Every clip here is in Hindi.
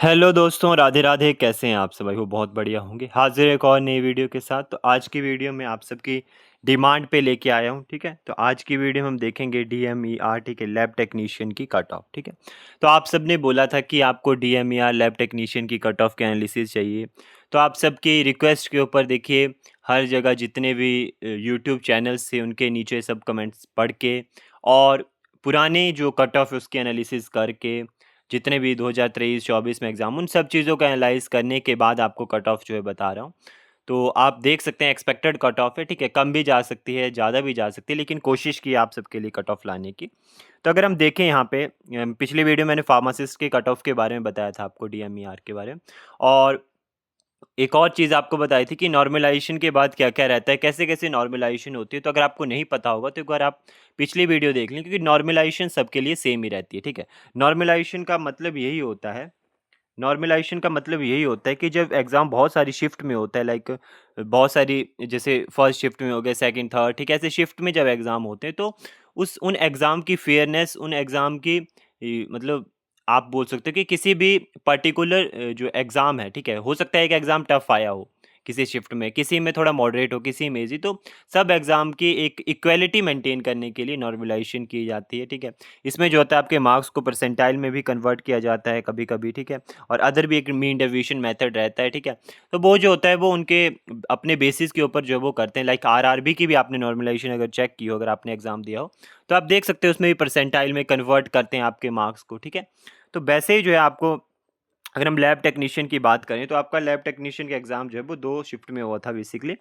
हेलो दोस्तों, राधे राधे। कैसे हैं आप सब? भाई वो बहुत बढ़िया होंगे। हाजिर एक और नई वीडियो के साथ। तो आज की वीडियो में आप सबकी डिमांड पे लेके आया हूँ, ठीक है। तो आज की वीडियो में हम देखेंगे DMER, ठीक है, लैब टेक्नीशियन की कट ऑफ, ठीक है। तो आप सब ने बोला था कि आपको DMER लैब टेक्नीशियन की कट ऑफ के एनालिसिस चाहिए। तो आप सबकी रिक्वेस्ट के ऊपर देखिए, हर जगह जितने भी यूट्यूब चैनल्स थे उनके नीचे सब कमेंट्स पढ़ के और पुराने जो कट ऑफ है उसकी एनालिसिस करके, जितने भी 2023-24 में एग्ज़ाम, उन सब चीज़ों का एनालाइज़ करने के बाद आपको कट ऑफ जो है बता रहा हूँ। तो आप देख सकते हैं एक्सपेक्टेड कट ऑफ है, ठीक है, कम भी जा सकती है, ज़्यादा भी जा सकती है, लेकिन कोशिश की आप सबके लिए कट ऑफ लाने की। तो अगर हम देखें यहाँ पे पिछली वीडियो मैंने फार्मासिस्ट के कट ऑफ के बारे में बताया था आपको, DMER के बारे में। और एक और चीज़ आपको बताई थी कि नॉर्मलाइज़ेशन के बाद क्या-क्या रहता है, कैसे-कैसे नॉर्मलाइज़ेशन होती है। तो अगर आपको नहीं पता होगा तो एक बार आप पिछली वीडियो देख लें, क्योंकि नॉर्मलाइज़ेशन सबके लिए सेम ही रहती है, ठीक है। नॉर्मलाइज़ेशन का मतलब यही होता है नॉर्मलाइज़ेशन का मतलब यही होता है कि जब एग्ज़ाम बहुत सारी शिफ्ट में होता है, लाइक बहुत सारी, जैसे फर्स्ट शिफ्ट में हो गए, सेकंड, थर्ड, ठीक है, ऐसे शिफ्ट में जब एग्ज़ाम होते हैं तो उन एग्ज़ाम की फेयरनेस, उन एग्ज़ाम की मतलब आप बोल सकते हो कि किसी भी पर्टिकुलर जो एग्ज़ाम है, ठीक है, हो सकता है एक एग्ज़ाम टफ आया हो किसी शिफ्ट में, किसी में थोड़ा मॉडरेट हो, किसी में ईज़ी। तो सब एग्ज़ाम की एक इक्वालिटी मेंटेन करने के लिए नॉर्मलाइज़ेशन की जाती है, ठीक है। इसमें जो होता है आपके मार्क्स को परसेंटाइल में भी कन्वर्ट किया जाता है कभी-कभी, ठीक है। और अदर भी एक मीन डेविएशन मेथड रहता है, ठीक है। तो वो जो होता है वो उनके अपने बेसिस के ऊपर जो वो करते हैं, लाइक आरआरबी की भी आपने नॉर्मलाइज़ेशन अगर चेक की हो, अगर आपने एग्ज़ाम दिया हो, तो आप देख सकते हो उसमें भी परसेंटाइल में कन्वर्ट करते हैं आपके मार्क्स को, ठीक है। तो वैसे ही जो है आपको, अगर हम लैब टेक्नीशियन की बात करें तो आपका लैब टेक्नीशियन का एग्ज़ाम जो है वो 2 शिफ्ट में हुआ था बेसिकली।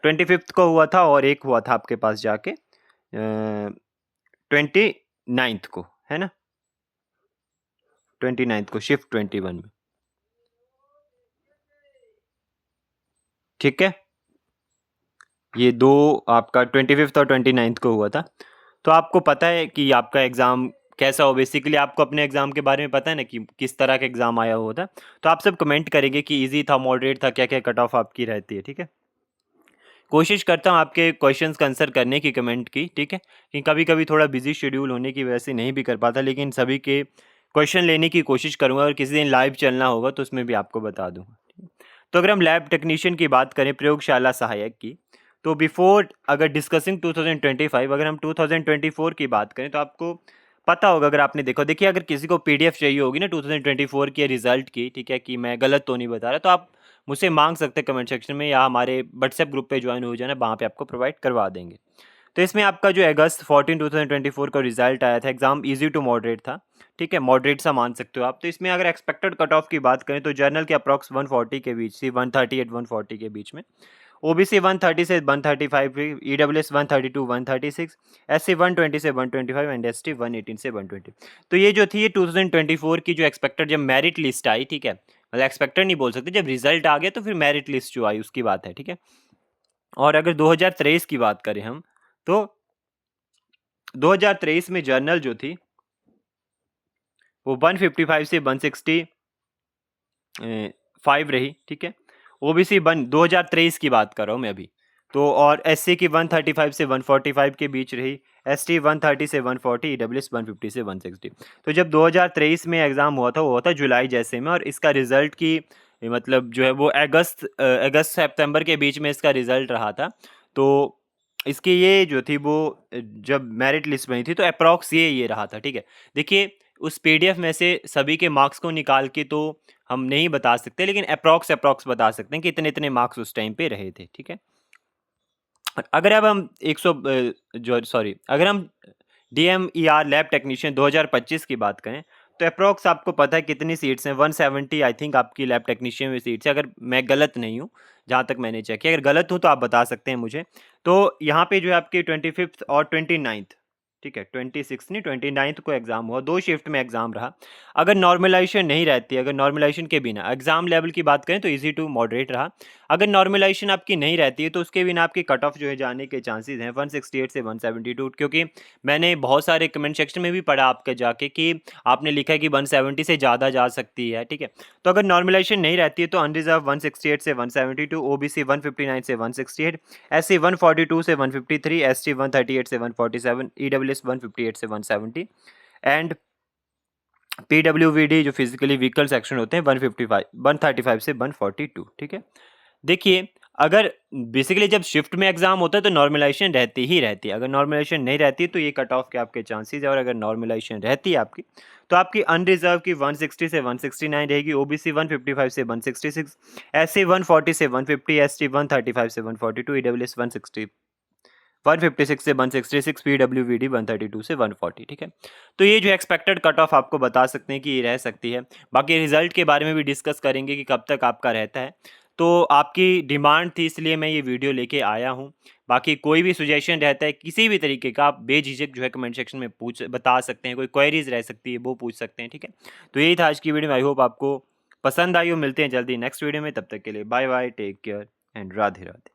25th को हुआ था और एक हुआ था आपके पास जाके 29th को, है ना? 29th को शिफ्ट 21 में, ठीक है? ये 2 आपका 25th और 29th को हुआ था। तो आपको पता है कि आपका एग्ज़ाम कैसा हो, बेसिकली आपको अपने एग्ज़ाम के बारे में पता है ना कि किस तरह का एग्ज़ाम आया हुआ था। तो आप सब कमेंट करेंगे कि ईज़ी था, मॉडरेट था, क्या-क्या कट ऑफ आपकी रहती है, ठीक है? कोशिश करता हूँ आपके क्वेश्चंस का आंसर करने की कमेंट की, ठीक है? कि कभी-कभी थोड़ा बिज़ी शेड्यूल होने की वजह से नहीं भी कर पाता, लेकिन सभी के क्वेश्चन लेने की कोशिश करूँगा और किसी दिन लाइव चलना होगा तो उसमें भी आपको बता दूँगा। तो अगर हम लैब टेक्नीशियन की बात करें, प्रयोगशाला सहायक की, तो बिफोर अगर डिस्कसिंग 2025, अगर हम 2024 की बात करें तो आपको पता होगा, अगर आपने देखा, देखिए अगर किसी को पीडीएफ चाहिए होगी ना 2024 के रिजल्ट की, ठीक है, कि मैं गलत तो नहीं बता रहा, तो आप मुझसे मांग सकते हैं कमेंट सेक्शन में, या हमारे व्हाट्सएप ग्रुप पे ज्वाइन हो जाना, वहाँ पे आपको प्रोवाइड करवा देंगे। तो इसमें आपका जो अगस्त 14 2024 का रिजल्ट आया था, एग्जाम इजी टू मॉडरेट था, ठीक है, मॉडरेट सा मान सकते हो आप। तो इसमें अगर एक्सपेक्टेड कट ऑफ की बात करें तो जर्नल के अप्रॉक्स 140 के बीच से 138 140 के बीच में, ओबीसी 130 से 135, ईडब्ल्यूएस 132 136, एससी 120 से 125 एंड एसटी 118 से 120। तो ये जो थी, ये 2024 की जो एक्सपेक्टेड जब मेरिट लिस्ट आई, ठीक है, मतलब एक्सपेक्टेड नहीं बोल सकते, जब रिजल्ट आ गया तो फिर मेरिट लिस्ट जो आई उसकी बात है, ठीक है। और अगर 2023 की बात करें हम, तो 2023 में जर्नल जो थी वो 155 से 165 रही, ठीक है। ओबीसी 2023 की बात कर रहा हूँ मैं अभी। तो और एससी की 135 से 145 के बीच रही, एसटी 130 से 140, ईडब्ल्यूएस 150 से 160। तो जब 2023 में एग्ज़ाम हुआ था वो हुआ था जुलाई जैसे में, और इसका रिज़ल्ट की मतलब जो है वो अगस्त सितंबर के बीच में इसका रिज़ल्ट रहा था। तो इसकी ये जो थी वो जब मेरिट लिस्ट बनी थी तो अप्रॉक्स ये रहा था, ठीक है। देखिए उस पीडीएफ में से सभी के मार्क्स को निकाल के तो हम नहीं बता सकते, लेकिन अप्रॉक्स बता सकते हैं कि इतने-इतने मार्क्स उस टाइम पे रहे थे, ठीक है। अगर अब हम 100 जो सॉरी अगर हम डीएमईआर लैब टेक्नीशियन 2025 की बात करें, तो अप्रॉक्स आपको पता है कितनी सीट्स हैं, 170 आई थिंक आपकी लैब टेक्नीशियन में सीट्स है, अगर मैं गलत नहीं हूँ, जहाँ तक मैंने चेक किया। अगर गलत हूँ तो आप बता सकते हैं मुझे। तो यहाँ पे जो है आपकी 25th और 29th, ठीक है, 26 नहीं 29th को एग्ज़ाम हुआ, 2 शिफ्ट में एग्ज़ाम रहा। अगर नॉर्मलाइज़ेशन नहीं रहती, अगर नॉर्मलाइज़ेशन के बिना एग्ज़ाम लेवल की बात करें तो ईज़ी टू मॉडरेट रहा। अगर नॉर्मलाइज़ेशन आपकी नहीं रहती है तो उसके बिना आपकी कट ऑफ जो है जाने के चांसेस हैं 168 से 172, क्योंकि मैंने बहुत सारे कमेंट सेक्शन में भी पढ़ा आपके जाके कि आपने लिखा है कि 170 से ज़्यादा जा सकती है, ठीक है। तो अगर नॉर्मलाइज़ेशन नहीं रहती है तो अनरिजर्व 168 से 172, ओबीसी 159 से 168, एससी 142 से 153, एसटी 138 से 147, ईडब्ल्यूएस 158 से 170 एंड पीडब्ल्यूवीडी जो फिजिकली व्हीकल सेक्शन होते हैं 135 से 142, ठीक है। देखिए, अगर बेसिकली जब शिफ्ट में एग्जाम होता है तो नॉर्मलाइजेशन रहती ही रहती है। अगर नॉर्मलाइजेशन नहीं रहती तो ये कट ऑफ के आपके चांसेस है, और अगर नॉर्मलाइजेशन रहती है आपकी तो आपकी अनरिजर्व की 160 से 169 रहेगी, ओबीसी 155 से 166, एससी 140 से 150, एसटी 135 से 142, ईडब्ल्यूएस 156 से 166, पीडब्ल्यूवीडी 132 से 140, ठीक है। तो ये जो एक्सपेक्टेड कट ऑफ आपको बता सकते हैं कि ये रह सकती है। बाकी रिजल्ट के बारे में भी डिस्कस करेंगे कि कब तक आपका रहता है। तो आपकी डिमांड थी इसलिए मैं ये वीडियो लेके आया हूँ। बाकी कोई भी सुजेशन रहता है किसी भी तरीके का, आप बेझिझक जो है कमेंट सेक्शन में बता सकते हैं। कोई क्वेरीज रह सकती है वो पूछ सकते हैं, ठीक है। तो यही था आज की वीडियो में। आई होप आपको पसंद आई हो। मिलते हैं जल्दी नेक्स्ट वीडियो में, तब तक के लिए bye bye, take care and Radhe Radhe.